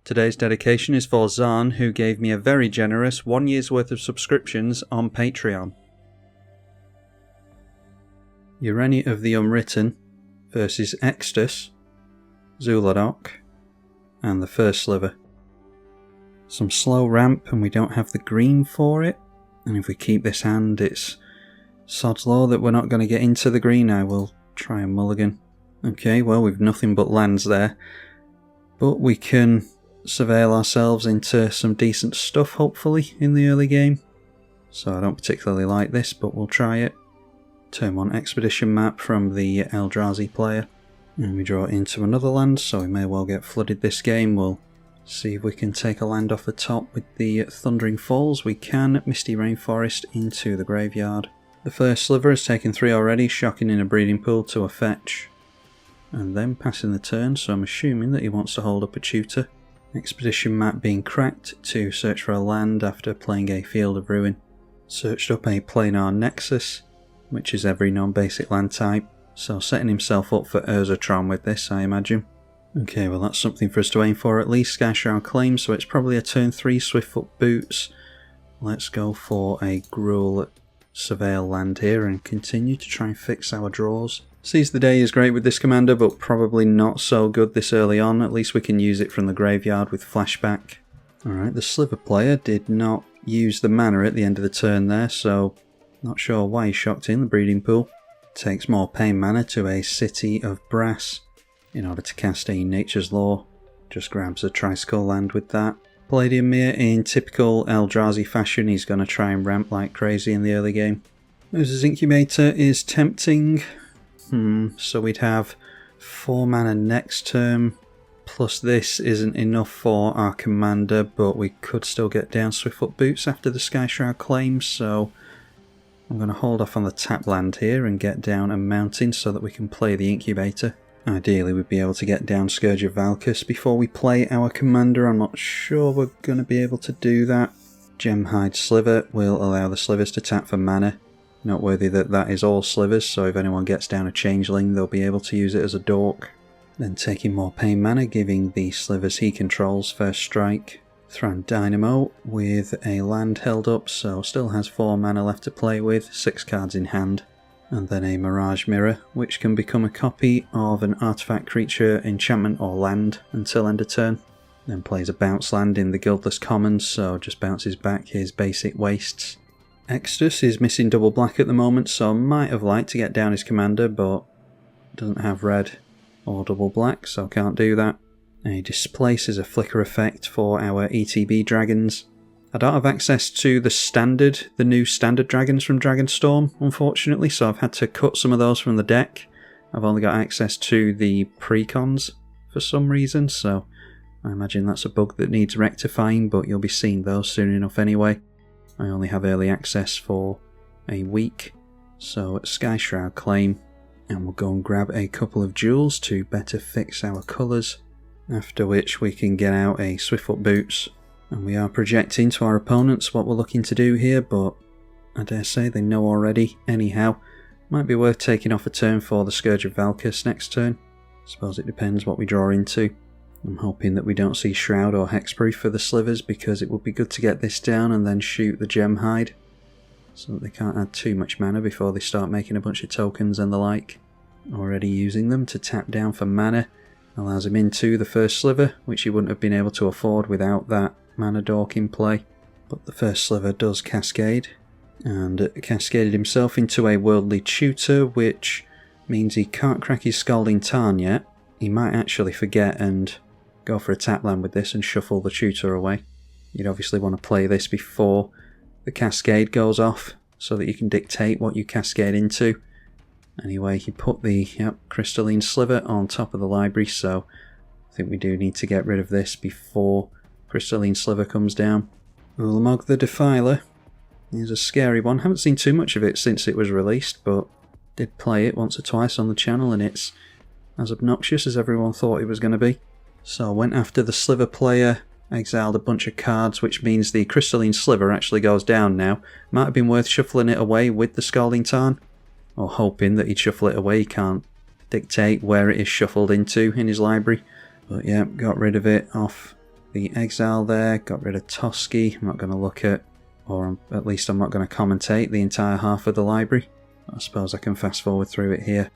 Today's dedication is for Zahn, who gave me a very generous 1 year's worth of subscriptions on Patreon. Ureni of the Unwritten versus Extus, Zuladok, and the first sliver. Some slow ramp and we don't have the green for it, and if we keep this hand it's sod's law that we're not going to get into the green. I will try a mulligan. Okay, well we've nothing but lands there, but we can surveil ourselves into some decent stuff hopefully in the early game. So I don't particularly like this, but we'll try it. Turn 1 expedition map from the Eldrazi player, and we draw it into another land, so we may well get flooded this game. We'll see if we can take a land off the top with the Thundering Falls. We can. Misty Rainforest into the graveyard. The first sliver has taken 3 already, shocking in a breeding pool to a fetch, and then passing the turn, so I'm assuming that he wants to hold up a tutor. Expedition map being cracked to search for a land after playing a Field of Ruin. Searched up a Planar Nexus, which is every non-basic land type, so setting himself up for Urzatron with this, I imagine. Okay, well that's something for us to aim for at least. Skyshroud Claim, so it's probably a turn 3 Swiftfoot Boots. Let's go for a Gruul Surveil land here and continue to try and fix our draws. Seize the Day is great with this commander, but probably not so good this early on. At least we can use it from the graveyard with flashback. Alright, the Sliver player did not use the mana at the end of the turn there, so not sure why he shocked in the breeding pool. Takes more pain mana to a City of Brass in order to cast a Nature's Law. Just grabs a Tricycle land with that. Palladium Mere in typical Eldrazi fashion, he's going to try and ramp like crazy in the early game. Urza's Incubator is tempting. So we'd have 4 mana next turn, plus this isn't enough for our commander, but we could still get down Swiftfoot Boots after the Skyshroud Claim, so I'm going to hold off on the tap land here and get down a mountain so that we can play the Incubator. Ideally we'd be able to get down Scourge of Valkus before we play our commander. I'm not sure we're going to be able to do that. Gemhide Sliver will allow the slivers to tap for mana. Noteworthy that that is all slivers, so if anyone gets down a changeling they'll be able to use it as a dork. Then taking more pain mana, giving the slivers he controls first strike. Thran Dynamo with a land held up, so still has 4 mana left to play with, 6 cards in hand. And then a Mirage Mirror, which can become a copy of an artifact, creature, enchantment or land until end of turn. Then plays a bounce land in the Guildless Commons, so just bounces back his basic wastes. Extus is missing double black at the moment, so might have liked to get down his commander, but doesn't have red or double black, so can't do that. A Displace is a flicker effect for our ETB dragons. I don't have access to the new standard dragons from Dragonstorm, unfortunately, so I've had to cut some of those from the deck. I've only got access to the precons for some reason, so I imagine that's a bug that needs rectifying, but you'll be seeing those soon enough anyway. I only have early access for a week, so Skyshroud Claim, and we'll go and grab a couple of jewels to better fix our colours, after which we can get out a Swiftfoot Boots. And we are projecting to our opponents what we're looking to do here, but I dare say they know already. Anyhow, might be worth taking off a turn for the Scourge of Valkus next turn. Suppose it depends what we draw into. I'm hoping that we don't see Shroud or Hexproof for the slivers, because it would be good to get this down and then shoot the Gemhide, so that they can't add too much mana before they start making a bunch of tokens and the like. Already using them to tap down for mana allows him into the first sliver, which he wouldn't have been able to afford without that mana dork in play. But the first sliver does cascade, and cascaded himself into a Worldly Tutor, which means he can't crack his Scalding Tarn yet. He might actually forget and go for a tap land with this and shuffle the tutor away. You'd obviously want to play this before the cascade goes off, so that you can dictate what you cascade into. Anyway, he put the Crystalline Sliver on top of the library, so I think we do need to get rid of this before Crystalline Sliver comes down. Ulamog the Defiler is a scary one. Haven't seen too much of it since it was released, but did play it once or twice on the channel, and it's as obnoxious as everyone thought it was going to be. So I went after the Sliver player, exiled a bunch of cards, which means the Crystalline Sliver actually goes down now. Might have been worth shuffling it away with the Scalding Tarn, or hoping that he'd shuffle it away. He can't dictate where it is shuffled into in his library. But yeah, got rid of it off the exile there, got rid of Toski. I'm not going to look at, or at least I'm not going to commentate the entire half of the library. I suppose I can fast forward through it here.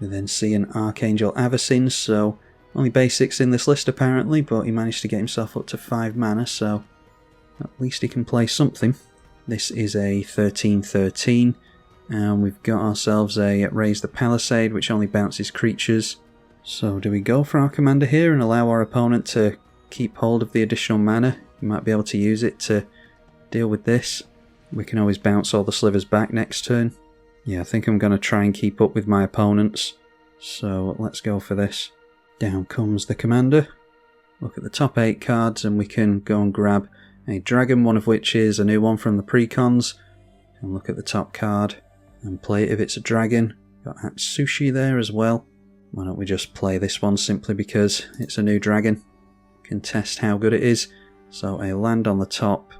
We then see an Archangel Avacyn, so only basics in this list apparently, but he managed to get himself up to 5 mana, so at least he can play something. This is a 13/13, and we've got ourselves a Raise the Palisade, which only bounces creatures. So do we go for our commander here and allow our opponent to keep hold of the additional mana? He might be able to use it to deal with this. We can always bounce all the slivers back next turn. Yeah, I think I'm going to try and keep up with my opponents, so let's go for this. Down comes the commander. Look at the top 8 cards and we can go and grab a dragon, one of which is a new one from the precons. And look at the top card and play it if it's a dragon. Got Atsushi there as well. Why don't we just play this one simply because it's a new dragon. Can test how good it is. So a land on the top.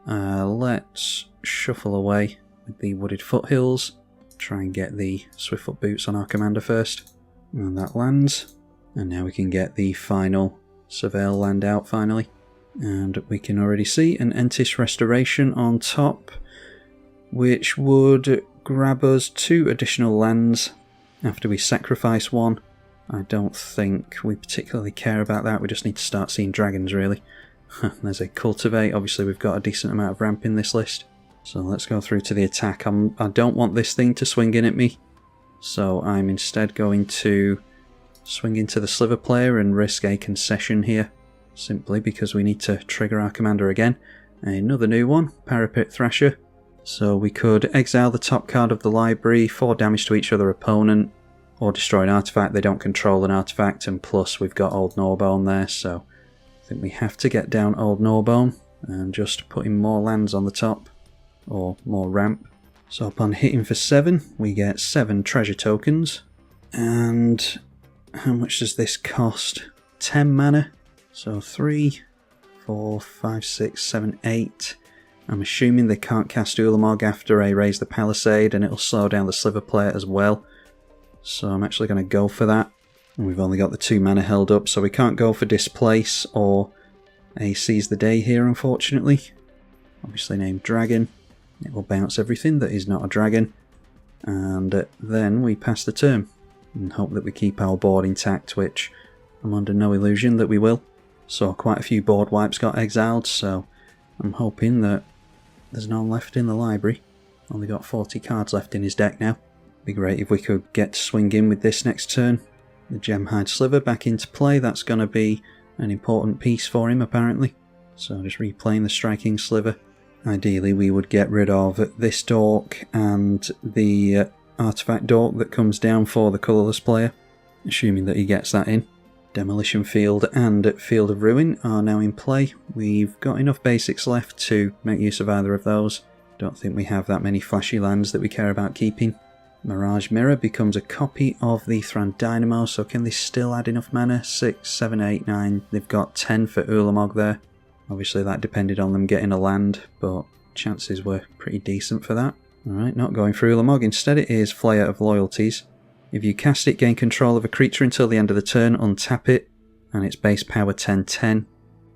Let's shuffle away with the Wooded Foothills. Try and get the Swiftfoot Boots on our commander first. And that lands. And now we can get the final Surveil land out finally. And we can already see an Entis Restoration on top, which would grab us 2 additional lands after we sacrifice one. I don't think we particularly care about that, we just need to start seeing dragons really. There's a Cultivate, obviously we've got a decent amount of ramp in this list. So let's go through to the attack. I don't want this thing to swing in at me, so I'm instead going to swing into the Sliver player and risk a concession here, simply because we need to trigger our commander again. Another new one, Parapet Thrasher. So we could exile the top card of the library, 4 damage to each other opponent, or destroy an artifact. They don't control an artifact, and plus we've got Old Gnawbone there, so I think we have to get down Old Gnawbone and just put in more lands on the top, or more ramp. So upon hitting for 7, we get 7 treasure tokens. And how much does this cost? 10 mana. So 3, 4, 5, 6, 7, 8. I'm assuming they can't cast Ulamog after I Raise the Palisade, and it'll slow down the Sliver player as well. So I'm actually going to go for that. And we've only got the 2 mana held up, so we can't go for Displace or a Seize the Day here, unfortunately. Obviously named Dragon. It will bounce everything that is not a dragon. And then we pass the turn and hope that we keep our board intact, which I'm under no illusion that we will. So quite a few board wipes got exiled, so I'm hoping that there's none left in the library. Only got 40 cards left in his deck now. Be great if we could get to swing in with this next turn. The Gemhide Sliver back into play, that's going to be an important piece for him apparently. So just replaying the Striking Sliver. Ideally we would get rid of this dork and the artifact dork that comes down for the colourless player, assuming that he gets that in. Demolition Field and Field of Ruin are now in play. We've got enough basics left to make use of either of those. Don't think we have that many flashy lands that we care about keeping. Mirage Mirror becomes a copy of the Thran Dynamo, so can they still add enough mana? 6, 7, 8, 9. They've got 10 for Ulamog there. Obviously that depended on them getting a land, but chances were pretty decent for that. Alright, not going for Ulamog. Instead it is Flayer of Loyalties. If you cast it, gain control of a creature until the end of the turn, untap it, and it's base power 10/10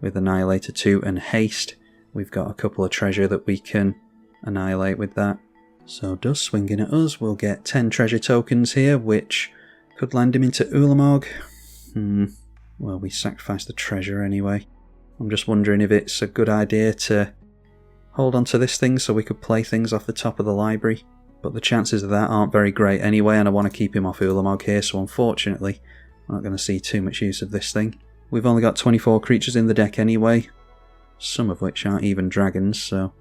with Annihilator 2 and Haste. We've got a couple of treasure that we can annihilate with that. So does swinging at us, we'll get 10 treasure tokens here, which could land him into Ulamog. Well, we sacrificed the treasure anyway. I'm just wondering if it's a good idea to hold on to this thing so we could play things off the top of the library. But the chances of that aren't very great anyway, and I want to keep him off Ulamog here, so unfortunately I'm not going to see too much use of this thing. We've only got 24 creatures in the deck anyway, some of which aren't even dragons, so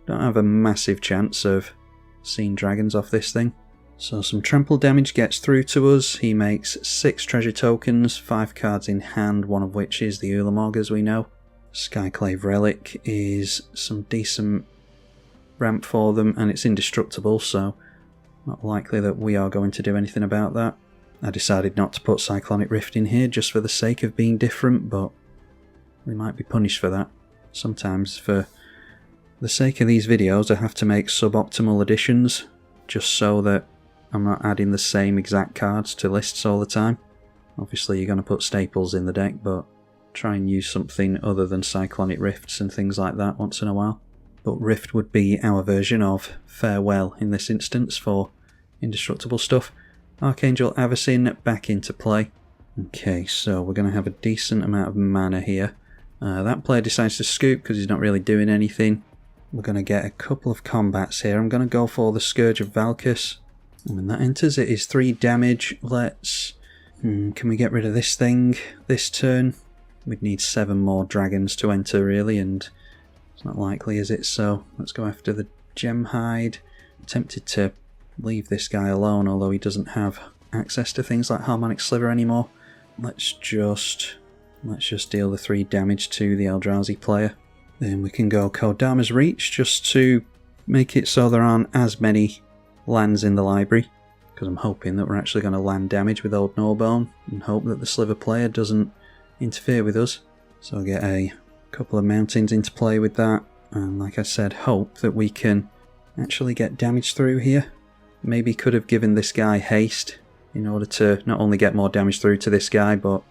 don't have a massive chance of seeing dragons off this thing. So some trample damage gets through to us. He makes 6 treasure tokens, 5 cards in hand, one of which is the Ulamog as we know. Skyclave Relic is some decent ramp for them, and it's indestructible, so not likely that we are going to do anything about that. I decided not to put Cyclonic Rift in here just for the sake of being different, but we might be punished for that. sometimes for the sake of these videos I have to make suboptimal additions, just so that I'm not adding the same exact cards to lists all the time. Obviously you're going to put staples in the deck, but try and use something other than Cyclonic Rifts and things like that once in a while. But Rift would be our version of Farewell in this instance for indestructible stuff. Archangel Avacyn back into play. Okay, so we're going to have a decent amount of mana here. That player decides to scoop because he's not really doing anything. We're going to get a couple of combats here. I'm going to go for the Scourge of Valkus. And when that enters, it is 3 damage. Let's... can we get rid of this thing this turn? We'd need 7 more dragons to enter, really, and it's not likely, is it? So let's go after the Gemhide. I'm tempted to leave this guy alone, although he doesn't have access to things like Harmonic Sliver anymore. Let's just deal the 3 damage to the Eldrazi player. Then we can go Kodama's Reach just to make it so there aren't as many lands in the library, because I'm hoping that we're actually going to land damage with Old Gnawbone and hope that the Sliver player doesn't interfere with us. So I'll get a couple of mountains into play with that, and like I said, hope that we can actually get damage through here. Maybe could have given this guy haste in order to not only get more damage through to this guy, but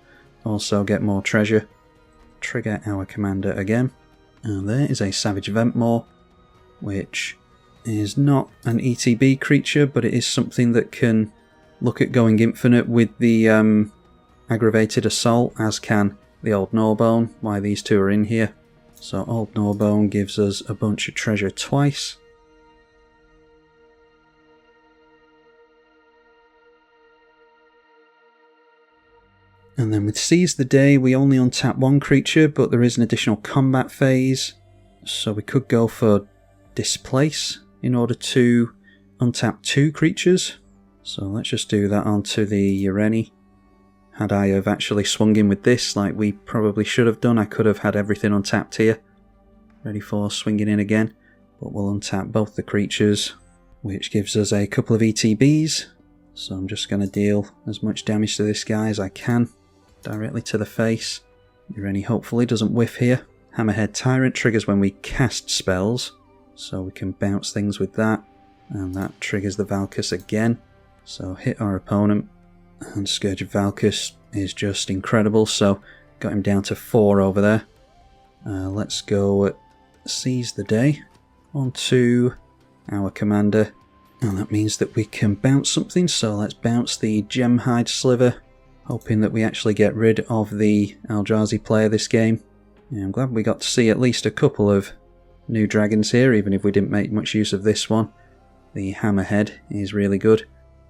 also get more treasure. Trigger our commander again. And there is a Savage Ventmaw, which is not an ETB creature, but it is something that can look at going infinite with the Aggravated Assault, as can the Old Gnawbone, why these two are in here. So Old Gnawbone gives us a bunch of treasure twice. And then with Seize the Day, we only untap 1 creature, but there is an additional combat phase. So we could go for Displace in order to untap 2 creatures. So let's just do that onto the Ureni. Had I have actually swung in with this, like we probably should have done, I could have had everything untapped here. Ready for swinging in again. But we'll untap both the creatures, which gives us a couple of ETBs. So I'm just going to deal as much damage to this guy as I can. Directly to the face. Ureni hopefully doesn't whiff here. Hammerhead Tyrant triggers when we cast spells, so we can bounce things with that. And that triggers the Valkus again. So hit our opponent. And Scourge of Valkus is just incredible, so got him down to 4 over there. Let's go Seize the Day onto our commander. And that means that we can bounce something, so let's bounce the Gemhide Sliver, hoping that we actually get rid of the Eldrazi player this game. Yeah, I'm glad we got to see at least a couple of new dragons here, even if we didn't make much use of this one. The Hammerhead is really good.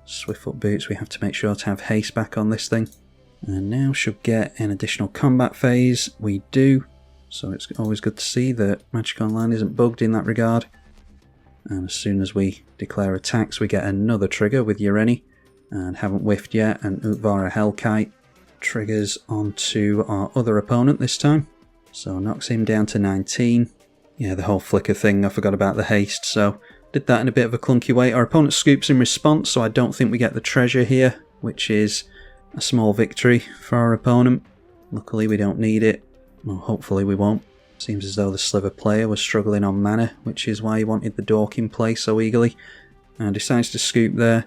Swiftfoot Boots, we have to make sure to have haste back on this thing. And now should get an additional combat phase. We do, so it's always good to see that Magic Online isn't bugged in that regard. And as soon as we declare attacks, we get another trigger with Ureni. And haven't whiffed yet, and Utvara Hellkite triggers onto our other opponent this time. So knocks him down to 19. Yeah, the whole flicker thing, I forgot about the haste, so did that in a bit of a clunky way. Our opponent scoops in response, so I don't think we get the treasure here, which is a small victory for our opponent. Luckily we don't need it. Well, hopefully we won't. Seems as though the Sliver player was struggling on mana, which is why he wanted the Dork in play so eagerly. And decides to scoop there.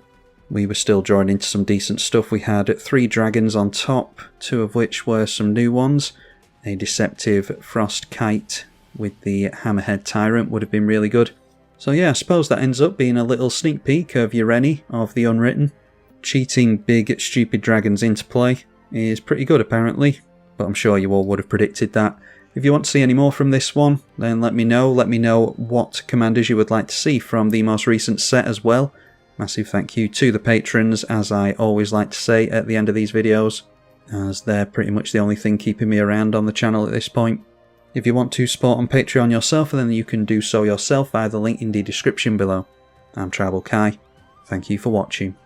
We were still drawing into some decent stuff. We had 3 dragons on top, 2 of which were some new ones. A Deceptive Frost Kite with the Hammerhead Tyrant would have been really good. So yeah, I suppose that ends up being a little sneak peek of Ureni of the Unwritten. Cheating big stupid dragons into play is pretty good apparently, but I'm sure you all would have predicted that. If you want to see any more from this one, then let me know. Let me know what commanders you would like to see from the most recent set as well. Massive thank you to the patrons, as I always like to say at the end of these videos, as they're pretty much the only thing keeping me around on the channel at this point. If you want to support on Patreon yourself, then you can do so yourself via the link in the description below. I'm tribalkai. Thank you for watching.